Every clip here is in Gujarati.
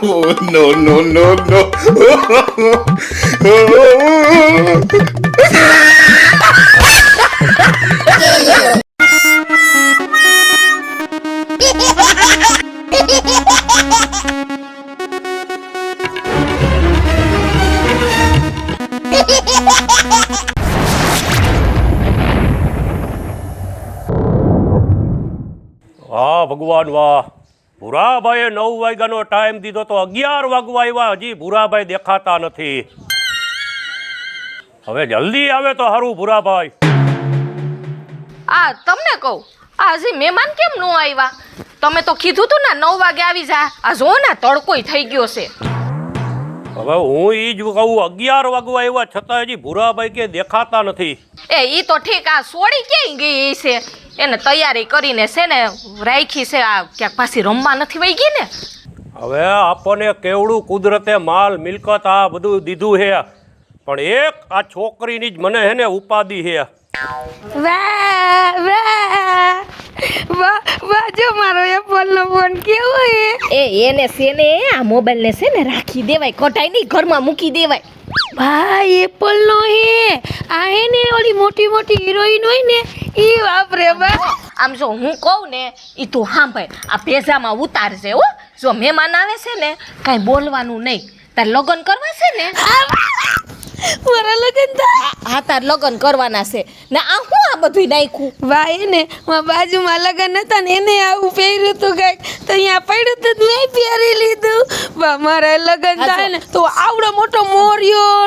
Oh, no, no, no, no. વાહ ભગવાન વાહ. ભૂરાભાઈએ 9 વાગ્યાનો ટાઈમ દીધો તો 11 વાગવા આવ્યા, હજી ભૂરાભાઈ દેખાતા નથી. હવે જલ્દી આવે તો સારું ભૂરાભાઈ. આ તમને કહું, આ હજી મહેમાન કેમ ન આવ્યા? તમે તો કીધું તું ને 9 વાગે આવી જા. આ જો ને તડકોય થઈ ગયો છે. હવે હું ઈ જ કહું, 11 વાગવા આવ્યા છતાં હજી ભૂરાભાઈ કે દેખાતા નથી. એ ઈ તો ઠીક, આ સોડી ક્યાંય ગઈ છે? એને તૈયારી કરીને છે ને રાખી છે. આ ક્યાંક પાછી રમવા નથી વહી ગઈ ને? હવે આપણને કેવડું કુદરતે માલ મિલકત આ બધું દીધું છે, પણ એક આ છોકરીની જ મને હે ને ઉપાધિ છે. વાહ વાહ વાહ વાહ, જો મારો એપલનો ફોન કેવો છે. એને છે ને આ મોબાઈલ ને છે ને રાખી દેવાય, કઢાઈ નહીં, ઘરમાં મૂકી દેવાય. ભાઈ એપલનો હે. આ હે ને ઓલી મોટી મોટી હિરોઈન હોય ને ઈ વાપરે. બા આમ જો હું કહું ને ઈ તું સાંભળ, આ ભેજામાં ઉતારજે હો. જો મહેમાન આવે છે ને કાંઈ બોલવાનું નહીં. તાર લગ્ન કરવા છે ને? મારા લગન થાય. હા, તાર લગ્ન કરવાના છે ને. આ હું આ બધું નાખ્યું? ભાઈ ને મારા બાજુમાં લગન હતા ને એને આવું પહેર્યું હતું કાંઈક, તો અહીંયા પડ્યું તો મેં પહેરી લીધું. બા મારા લગન થાય ને તો આવડો મોટો મોરિયો,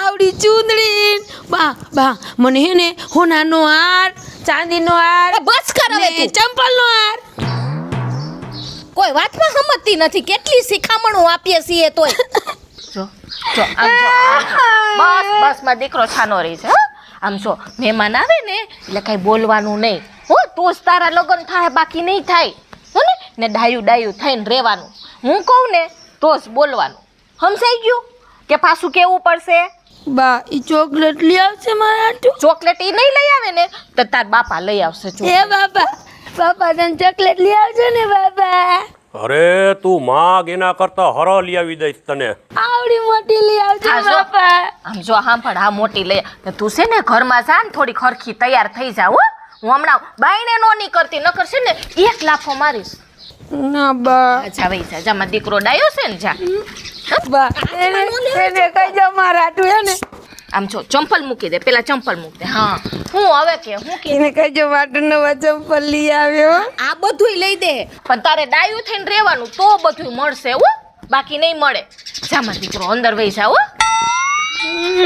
આવડી ચૂંદડી. બા બા મને હે ને હોનાનો હાર, ચાંદીનો હાર, બસ કર હવે તું. ચંપલનો હાર. કોઈ વાતમાં સમજતી નથી. કેટલી શિખામણો આપીએ છીએ તોય. જો જો આમ જો, બસ બસ મારો દીકરો છાનો રહી છે. આમ જો મહેમાન આવે ને એટલે કાંઈ બોલવાનું નહીં હો. તું જ તારા લગ્ન થાય, બાકી નહીં થાય હો ને ડાયું ડાયું થઈને રહેવાનું. હું કહું ને તો જ બોલવાનું. સમજાઈ ગયું કે પાછું કેવું પડશે? બા ઈ ચોકલેટ લઈ આવશે મારા હાટુ? ચોકલેટ ઈ નહીં લઈ આવે ને તો તાર બાપા લઈ આવશે. એ બાપા, બાપા તને ચોકલેટ લઈ આવજો ને બાપા. અરે તું માગ, એના કરતા હરો લઈ આવી દઈશ તને. આવડી મોટી લઈ આવજો હા, જો. બાપા. આમ જો સાંભળ, આ મોટી લઈ ને તું છે ને ઘરમાં જા ને થોડી ખરખી તૈયાર થઈ જા હો. હું હમણાં બાઈને નો નહીં કરતી, નકર છે ને એક લાફો મારીશ. ના બા. જા વઈ જા, જા મારો દીકરો ડાયો છે ને, જા. બા એને કઈ મારા હાટુ હે ને. આમ જો ચંપલ મૂકી દે, પેલા ચંપલ મૂકી દે. હા હું હવે કે હું કે એને કઈ માટે નવા ચંપલ લઈ આવ્યો. આ બધુંય લઈ દે, પણ તારે ડાયું થઈને રહેવાનું તો બધું મળશે હો, બાકી નહીં મળે. જા મારો દીકરો અંદર વઈ જા હો.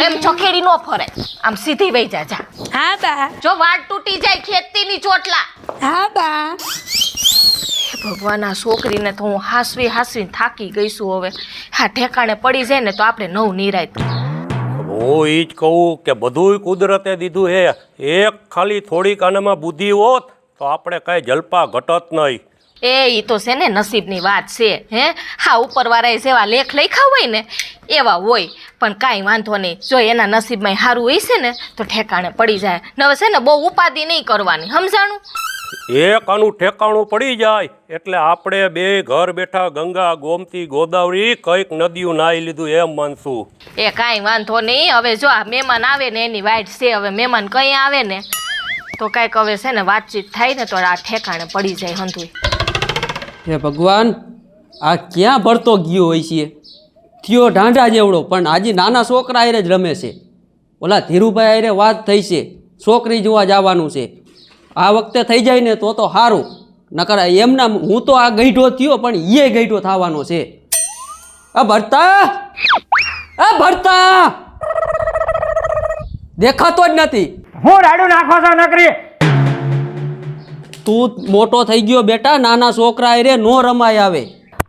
એમ છખેડી નો ફરે, આમ સીધી વઈ જા. જા. હા બા. જો વાટ તૂટી જાય ખેતીની ચોટલા. હા બા. ભગવાન, આ છોકરીને તો હું હાસવી હાસવીને થાકી ગઈ છું. હવે હા ઠેકાણે પડી જાય ને તો આપણે નવ નિરાય. હું ઈ જ કહું કે બધુંય કુદરતે દીધું હે. એક ખાલી થોડીક આનામાં બુદ્ધિ હોત તો આપણે કાંઈ જલપા ઘટત નહીં. ઈ તો છે ને નસીબની વાત છે. હે હા, ઉપરવાળાએ જેવા લેખ લખ્યા હોય ને એવા હોય, પણ કાંઈ વાંધો નહીં. જો એના નસીબમાં સારું હોય છે ને તો ઠેકાણે પડી જાય. ને હવે છે ને બહુ ઉપાધિ નહીં કરવાની, સમજાણું? એક આનું ઠેકાણું પડી જાય એટલે આપણે બે ઘર બેઠા ગંગા, ગોમતી, ગોદાવરી કંઈક નદીઓ નાહી લીધું એમ માનશું. એ કાંઈ વાંધો નહીં. હવે જો આ મહેમાન આવે ને એની વાઈટ છે. હવે મહેમાન કંઈ આવે ને તો કાંઈક હવે છે ને વાતચીત થાય ને તો આ ઠેકાણે પડી જાય હંધુય. હે ભગવાન, આ ક્યાં ભરતો ગયો હોય છે? થયો ઢાંઢા જેવડો, પણ આજે નાના છોકરા આરે જ રમે છે. ઓલા ધીરુભાઈ આરે વાત થઈ છે, છોકરી જોવા જવાનું છે. આ વખતે થઈ જાય ને તો સારું, નકર એમના હું તો આ ગઈઢો થયો પણ એ ગઈઢો થવાનો છે. આ ભરતા દેખાતો જ નથી. હું રાડું નાખો છો નકરી? તું મોટો થઈ ગયો બેટા, નાના છોકરા આરે નો રમાય આવે.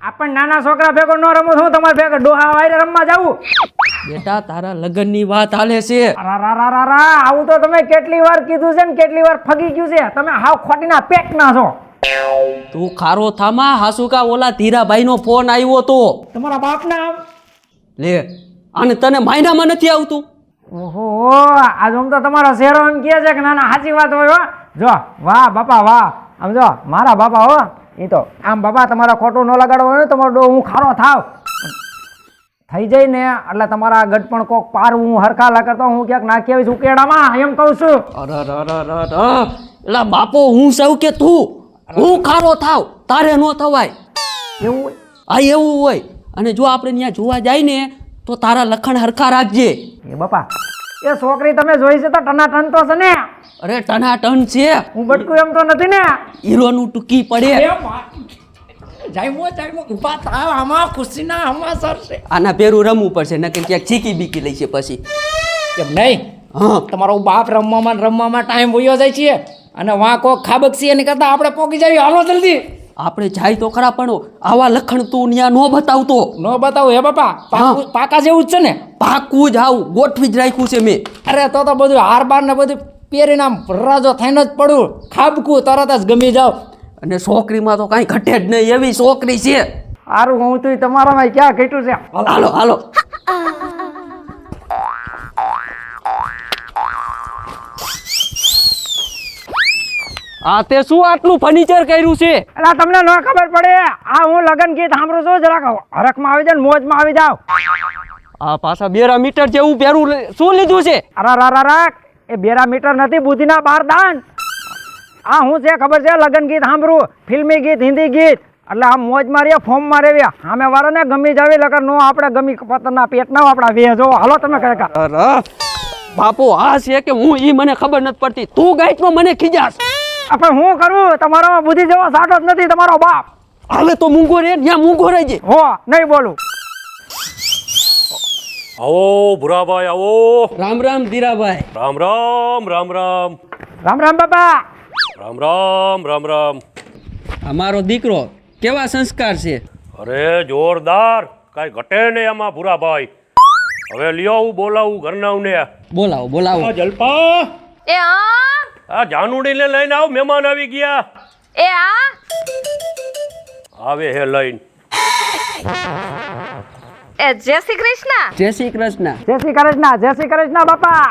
આપણ નાના છોકરા ભેગો ન રમો છું, તમારે ભેગો ડોહા વાયરે રમવા જાવું? બેટા તારા લગ્નની વાત હાલે છે. આવું તો તમે કેટલી વાર કીધું છે ને કેટલી વાર ફગી ગયું છે. તમે હાવ ખોટીના પેક ના છો. તું ખારો થામા. હાસુકા ઓલા ધીરાભાઈ નો ફોન આવ્યો તો તમારા બાપના લે, અને તને માયનામાં નથી આવતું? ઓહો, આજ આમ તો તમારો શેરો એમ કહે છે કે ના ના સાચી વાત હોય. જો વાહ બાપા વાહ. આમ જો મારા બાપા હો, એ તો આમ બાપા તમારા ખોટું ન લગાડવો હોય તમારો ડો હું ખારો થાવ. થઈ જાય ને એટલે તમારા ગઢપણ કોક પારવું હરખા લા કરતો હું ક્યાંક નાખી આવીશ ઉકેડામાં એમ કહું છું. એલા બાપો હું સૌ કે તું હું ખારો થાવ તારે નો થવાય એવું હોય? આ એવું હોય. અને જો આપણે ત્યાં જોવા જાય ને તો તારા લખણ હરખા રાખજે. એ બાપા એ છોકરી તમે જોઈ છે તો ટનાટન તો છે ને. અરે ટનાટન છે, હું બટકું એમ તો નથી ને. હીરોનું ટૂંકી પડે. આના પેરું રમવું પડશે નકર ક્યાંક ચીકી બીકી લઈ છે પછી. એમ નહીં, હા તમારો બાપ રમવામાં ટાઈમ વયો જાય છે અને વાં કોક ખાબક છે એની કરતા આપણે પોકી જાવી. હાલો જલ્દી. આપણે જાય તો ખરા પણ આવા લખણ તું ત્યાં નો બતાવતો. ન બતાવું હે બાપા, પાકા જેવું જ છે ને. પાકું જ આવું ગોઠવી જ રાખ્યું છે મેં. અરે તો બધું હાર બાર ને બધું પહેરીને આમ રાજો થઈને જ પડું ખાબકું તરત જ ગમી જાવ. અને છોકરીમાં તો કાંઈ ઘટે જ નહીં એવી છોકરી છે. સારું હું તો તમારામાં ક્યાં ઘટ્યું છે. હાલો હાલો. આ તે શું આટલું ફર્નિચર કર્યું છે? એટલે તમને ન ખબર પડે, આ હું લગન ગીત સાંભળું છું. જરાક હરખમાં આવી જાવ ને મોજમાં આવી જાવ. આ પાછા 2 મીટર જેવું પહેરું શું લીધું છે? અરે એ 2 મીટર નથી, બુદ્ધિના 12 દાન. આ હું છે ખબર છે, લગન ગીત સાંભળું, ફિલ્મી ગીત, હિન્દી ગીત. એટલે આમ મોજ મારીએ, ફોર્મમાં રેવ્યા. સામે વાળાને ગમી જાવી લગન નો આપણે ગમી પતરના પેટ ના આપણા વે જો. હાલો તમે કહેકા. અરે બાપુ આ છે કે હું ઈ મને ખબર નથી પડતી. તું ગાઈટમાં મને ખીજાસ. આપણે હું કરું, તમારો બુદ્ધિ જેવો સાટો જ નથી તમારો બાપ. હાલે તો મૂંગો રે, ત્યાં મૂંગો રહેજે. હો નહીં બોલું. આવો ભુરાભાઈ આવો. રામ રામ ધીરાભાઈ. રામ રામ રામ રામ. રામ રામ બાપા. રામ રામ રામ રામ. અમારો દીકરો કેવા સંસ્કાર છે? અરે જોરદાર, કાંઈ ઘટે નહીં આમાં ભુરાભાઈ. હવે લ્યો હું બોલાવું ઘરનાવને. બોલાવો બોલાવો. જલપા એ આ આ જાનુડીને લઈને આવ, મહેમાન આવી ગયા. એ આ આવે હે લઈને. એ જય શ્રી કૃષ્ણ. જય શ્રી કૃષ્ણ. જય શ્રી કૃષ્ણ, જય શ્રી કૃષ્ણ બાપા.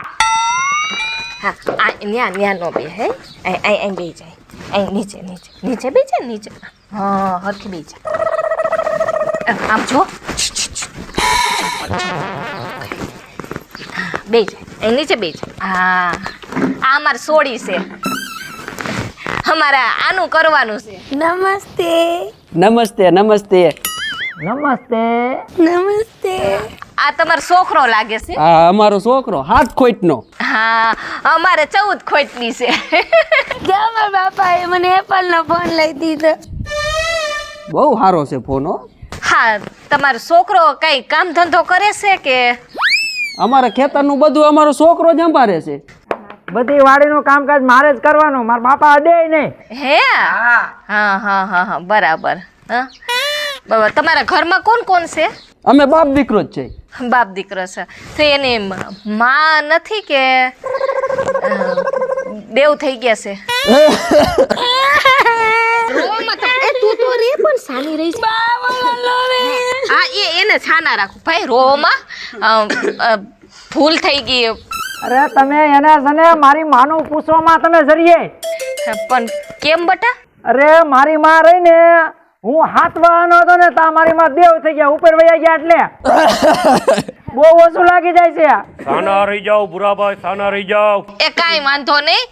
હા આ ન્યા નો બે હે અહીં બે જાય. અહીં નીચે નીચે નીચે બે જાય નીચે. હા હરખી બે જાય. આમ જો બે જાય અહીં નીચે બે જાય. હા આ અમારી સોડી છે, અમારે આનું કરવાનું છે. નમસ્તે નમસ્તે નમસ્તે. નમસ્તે. નમસ્તે. આ તમારો છોકરો લાગે છે. આ અમારો છોકરો હાથ ખોટનો. હા અમારે 14 ખોટની છે. જો મારા બાપાએ મને એપલનો ફોન લઈ દીધો. બહુ સારો છે ફોન હો. હા તમારો છોકરો કઈ કામ ધંધો કરે છે કે? અમારા ખેતરનું બધું અમારો છોકરો જ સંભાળે છે. બધી વાડીનું કામકાજ મારે જ કરવાનું, મારા બાપા અડે નહીં. હે હા હા હા હા બરાબર. હા બાબા તમારા ઘરમાં કોણ કોણ છે? અમે બાપ દીકરો જ છે. બાપ દીકરો છે તો એની માં નથી કે દેવ થઈ ગયા છે? તું તો રે પણ સાની રહી છે. હા એને છાના રાખું ભાઈ. રોમાં ભૂલ થઈ ગઈ. અરે તમે એને છે ને મારી માનું પૂછવામાં તમે જરીએ. પણ કેમ બટા? અરે મારી માં રહી ને, હું હાથવાનો હતો ને તા મારી માં દેવ થઈ ગયા, ઉપર વયા ગયા. એટલે બહુ ઓછું લાગી જાય છે. સાના રહી જાઓ ભુરાભાઈ, સાના રહી જાઓ. એ કાંઈ વાંધો નહીં.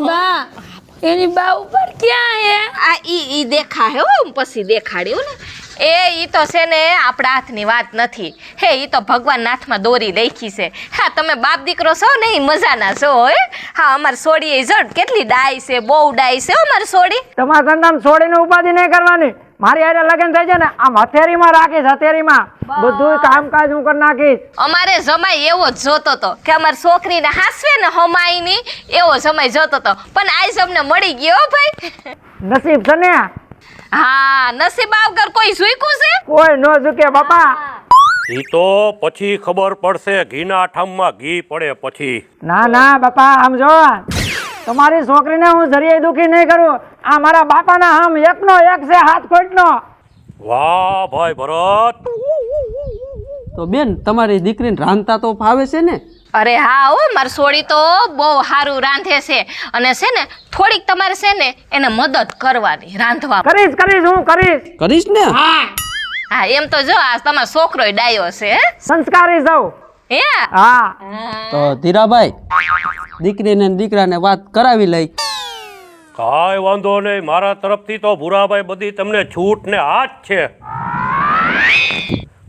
બા એની બા ઉપર ક્યાં હે? આ ઈ દેખાય હો, પછી દેખાડ્યું ને. ઈ તો છે ને આપણા હાથની વાત નથી. હે ઈ તો ભગવાન હાથમાં દોરી રાખી છે. હા તમે બાપ દીકરો છો ને ઈ મજાના છો હે. હા અમારી સોડી એ જડ કેટલી ડાય છે, બહુ ડાય છે અમારી સોડી. તમારા ધંધામાં છોડીને ઉપાધિ નહીં કરવાની. મારી હારે લગ્ન થઈ જાય ને આમ હથેળીમાં રાખીશ, હથેળીમાં બધું કામકાજ હું કરી નાખીશ. અમારે જમાઈ એવો જ જોતો તો કે અમારી છોકરીને હાસવે ને હમાઈની એવો જમાઈ જોતો તો, પણ આજ અમને મળી ગયો હો ભાઈ. નસીબ છે ને, હા નસીબ વગર કોઈ ઝૂક્યું છે? કોઈ ન ઝૂકે બાપા. ઈ તો પછી ખબર પડશે, ઘીના ઠામમાં ઘી પડે પછી. ના ના બાપા, આમ જો તમારી છોકરીને હું જરીએ દુખી નહીં કરું. આ મારા બાપાના આમ એકનો એક છે, હાથ ખોટનો. વાહ ભાઈ ભરત. તો બેન તમારી દીકરીને રાંધતા તો ફાવે છે ને? અરે હા હો મારી સોડી તો બહુ સારું રાંધે છે. અને છે ને થોડીક તમારે છે ને એને મદદ કરવાની રાંધવા. કરીશ હું કરીશ. કરીશ ને? હા એમ તો જો આ તમારો છોકરો ડાયો છે હે? સંસ્કારી સૌ. હે હા તો ધીરાભાઈ દીકરીને ને દીકરાને વાત કરાવી લઈ. કાંઈ વાંધો નહીં, મારા તરફથી તો ભૂરાભાઈ બધી તમને છૂટ ને હાથ છે.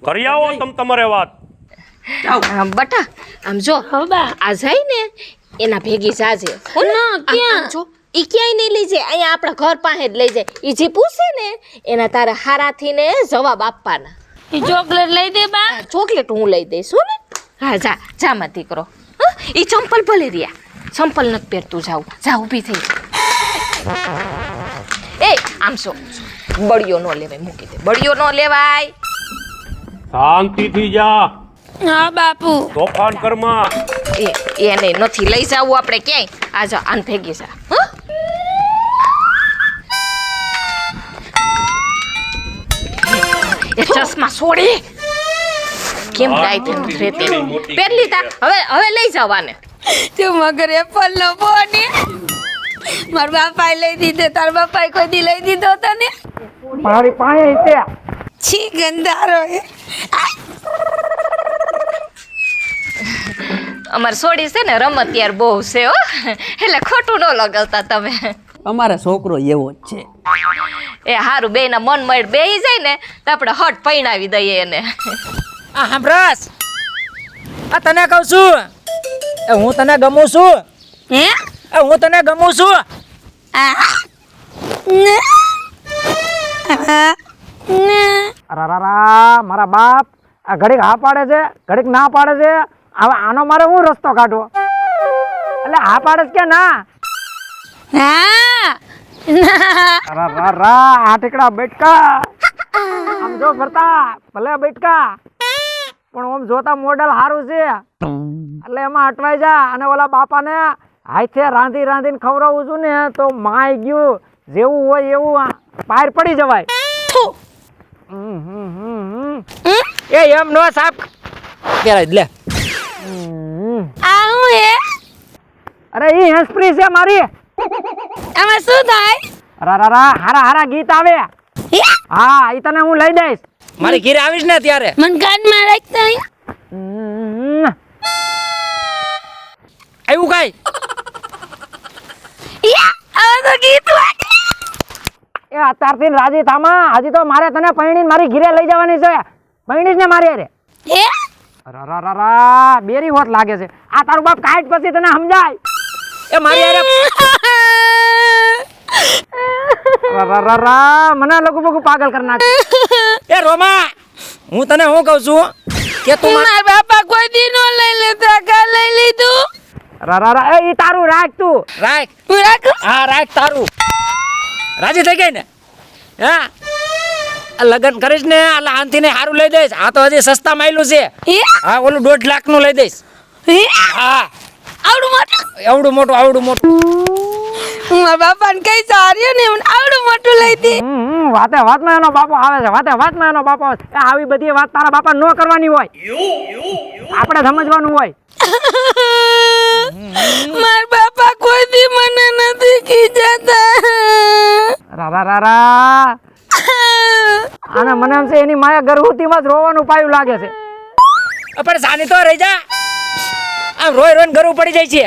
કરી આવો તમારે વાત. બટા આમ જો આ જાય ને એના ભેગી જાજે હો ને? આમ જો ઈ ક્યાંય નહીં લઈ જાય, અહીંયા આપણા ઘર પાસે જ લઈ જાય. ઈ જે પૂછે ને એના તારે હારાથી ને જવાબ આપવાના. ઈ ચોકલેટ લઈ દે બા. ચોકલેટ હું લઈ દઈશ હો ને. હા જા જા માં દીકરો. ઈ ચંપલ ભલે રહ્યા, ચંપલ નથી પહેરતું, જાવું જા ઊભી થઈ જા. એ આમ છો બળિયો ન લેવાય, મૂકી દે, બળિયો ન લેવાય. શાંતિથી જા, હા બાપુ. તોફાન કરમાં. એને નથી લઈ જાવું આપણે ક્યાંય. આ જા આન ભેગી જા. એ ચશ્મા છોડી કેમ ડાય થઈ નથી રહેતી? પહેર લીધા, હવે લઈ જવાને. તું મગર એપલ નો બોને મારા બાપાએ લઈ દીધો, તારા બાપાએ કોઈ દી લઈ દીધો તને? મારી પાસે છે. છી ગંધારો હે. અમારે છોડી છે ને રમત યાર બહુ છે હો, એટલે ખોટું ન લગાવતા તમે. અમારે છોકરો એવો જ છે. એ હારું બેયના મન મળ બેહી જાય ને તો આપણે હટ પૈણાવી દઈએ એને. આ સાંભળસ, આ તને કહું છું, એ હું તને ગમું છું. હે? એ હું તને ગમું છું. ને અરારારા, મારા બાપ આ ઘડીક હા પાડે છે, ઘડીક ના પાડે છે. હવે આનો મારે હું રસ્તો કાઢવો? એટલે હા પાડે છે કે ના? હા અરારારા, આ ટીકડા બેટકા આમ જો ફરતા ભલે બેટકા, પણ આમ જોતા મોડલ સારું છે એટલે એમાં અટવાઈ જા. અને ઓલા બાપાને હાથે રાંધી રાંધીને ખવડાવું છું ને તો માય ગયું, જેવું હોય એવું બહાર પડી જવાય. એ એમ નો સાપ કેરાય લે. આ હું હે? અરે ઈ હેસ્પ્રી છે મારી. આમાં શું થાય? અરારારા, હારા હારા ગીત આવે. હા ઈ તને હું લઈ દઈશ. મારી ઘરે આવીશ ને ત્યારે. મન કાનમાં રાખતા આવ્યું કઈ? આવા તો ગીત વાગે. એ અત્યારથી રાજી થામા, હજી તો મારે તને પૈણીને મારી ઘરે લઈ જવાની છે. પૈણીશ ને મારી હારે. હે? અરારારા, બેરી હોત લાગે છે. આ તારું બાપ કાઢ પછી તને સમજાય. એ મારી હારે. અરારારા, મને લગુ બગુ પાગલ કરી નાખ. એ રોમા, હું તને શું કહું છું કે તું મારા બાપા કોઈ દી નો લઈ લેતા, કાલ લઈ લીધું. અરારારા, એ ઈ તારું રાખ, તું રાખ. હું રાખું? હા રાખ તારું. રાજી થઈ ગઈ ને? હા, લગન કરીશ ને એટલે આનથી ને સારું લઈ દઈશ. આ તો હજી સસ્તા માયલું છે. હે? હા, ઓલું 1.5 લાખ નું લઈ દઈશ. હે? હા, આવડું મોટું? એવડું મોટું, આવડું મોટું. હું મારા બાપાને કઈ સાર્યો ને હું આવડું મોટું લઈ દી. વાતે વાતમાં એનો બાપો આવે છે, વાતે વાતમાં એનો બાપો આવે છે. એ આવી બધી વાત તારા બાપા નો કરવાની હોય, આપણે સમજવાનું હોય. મારા બાપા કોઈ દી મને નથી ખીજાતા. રારારારા, અને મને એમ છે એની માયા ગર્ભવતીમાં જ રોવાનું પાયું લાગે છે. પણ સાની તો રહી જા, આમ રોય રોઈને ગરવું પડી જાય છે.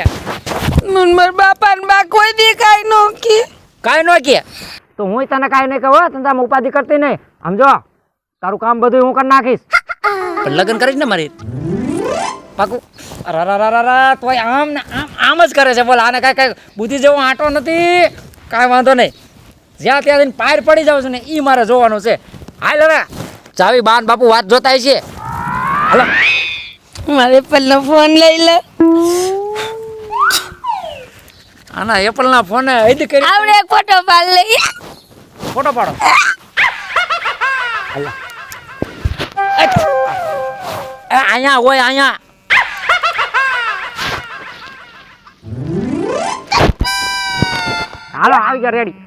મને મારા બાપા ને બા કોઈ દી કાઈ નો કે. કાંઈ ન કે તો હું તને કાંઈ નહીં કહું. તને આમ ઉપાધિ કરતી નહીં, સમજો. તારું કામ બધું હું કરી નાખીશ. પણ લગ્ન કરીશ ને મારી પાકું. રારારારા, તોય આમ ને આમ જ કરે છે. બોલ, આને કાંઈ બુદ્ધિ જેવો આંટો નથી. કાંઈ વાંધો નહીં, જ્યાં ત્યાં જઈને પાર પડી જાવ છે ને એ મારે જોવાનું છે. હાલ હવે ચાવી બાન બાપુ વાત જોતા છે. હાલો, મારે એપલનો ફોન લઈ લે. આના એપલના ફોને હદ કરી. આવડે એક ફોટો પાડ લઈ. ફોટો પાડો. હાલો, અહીંયા હોય, અહીંયા. હાલો, આવી ગયા, રેડી.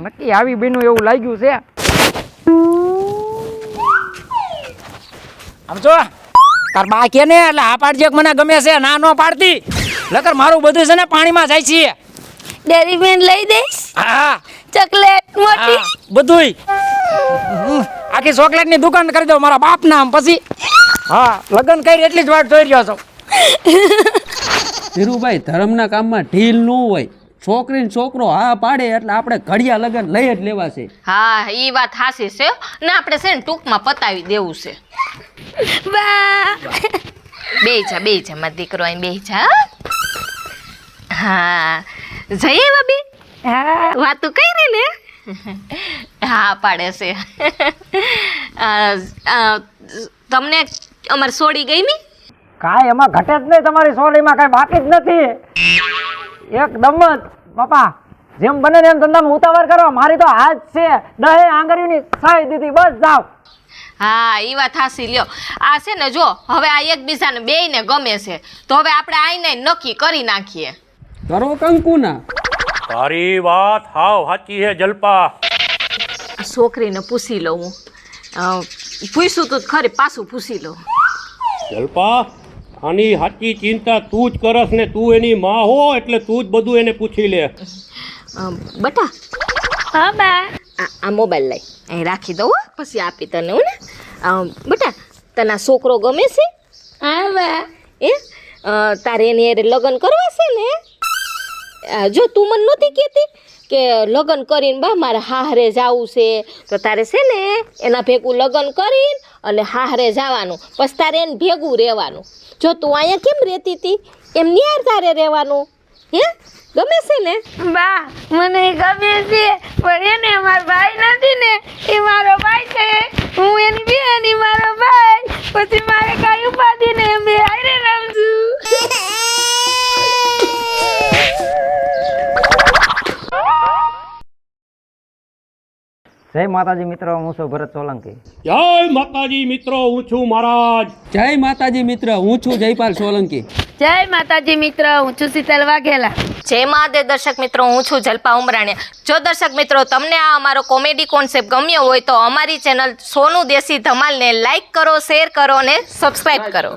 નક્કી આવી બેનું એવું લાગ્યું છે. આમ જો તાર બા કે ને એટલે આ પાડજે મને ગમે છે, ના નો પાડતી. લકર મારું બધું છે ને પાણીમાં જાય છે. ડેરી મિલ્ક લઈ દઈશ હા ચોકલેટ મોટી બધુંય આખી ચોકલેટની દુકાન કરી દો મારા બાપ નામ પછી હા લગ્ન કરી એટલી જ વાત જોઈ રહ્યો છો ધીરુભાઈ ધર્મના કામમાં ઢીલ ન હોય. છોકરીને છોકરો હા પાડે એટલે આપણે ઘડિયા લગન લઈ જ લેવા છે. હા એ વાત હાસી છે ને આપણે છે ને ટૂંકમાં પતાવી દેવું છે. બા બે જા મારો દીકરો અહીં બે જા. હા જઈએ ભાભી. હા વાતું કરી ને. હા પાડે છે. તમને અમારી સોડી ગમી? કાંઈ એમાં ઘટે જ નહીં, તમારી સોલીમાં કાંઈ બાકી જ નથી એકદમ જ. બાપા જેમ બને ને એમ ધંધામાં ઉતાવળ કરો, મારી તો હાથ છે 10 આંગળીની સાઈ દીધી, બસ જાવ. હા એ વાત હાસી લ્યો. આ છે ને જો હવે આ એકબીજાને બેયને ગમે છે તો હવે આપણે આઈને નક્કી કરી નાખીએ. કરો કંકુના. તારી વાત હાવ સાચી છે જલપા. આ છોકરીને પૂછી લઉં હું. પૂછ્યું તું ખરી, પાછું પૂછી લઉં. જલપા આની સાચી ચિંતા તું જ કરસ ને, તું એની માં હો એટલે તું જ બધું એને પૂછી લે. બટા હા બા આ મોબાઈલ લઈ અહીં રાખી દઉં હો, પછી આપી તને હું ને. બટા તને આ છોકરો ગમે છે? હા બા તારે એની હારે લગ્ન કરવા છે ને? જો તું મને નહોતી કહેતી કે લગ્ન કરીને બા મારે હાહરે જાવું છે, તો તારે છે ને એના ભેગું લગ્ન કરીને અને હાહરે જવાનું, પછી તારે એને ભેગું રહેવાનું. જો તું અહીંયા કેમ રહેતી હતી એમ નિયાર તારે રહેવાનું. હે ગમે છે ને? બા મને ગમે છે પણ એને અમારો ભાઈ નથી ને, એ મારો ભાઈ છે, હું એની બેન, ઈ મારો ભાઈ, પછી મારે કઈ ઉપાધિ ને અમે હારે રમશું. જય માતાજી મિત્રો, હું છું ભરત સોલંકી. જય માતાજી મિત્રો, હું છું મહારાજ. જય માતાજી મિત્ર, હું છું જયપાલ સોલંકી. જય માતાજી મિત્ર, હું છું શીતલ વાઘેલા. જય મહાદેવ દર્શક મિત્રો, હું છું જલ્પા ઉમરાણીયા. જો દર્શક મિત્રો તમને આ અમારો કોમેડી કોન્સેપ્ટ ગમ્યો હોય તો અમારી ચેનલ સોનું દેશી ધમાલને લાઈક કરો, શેર કરો અને સબસ્ક્રાઈબ કરો.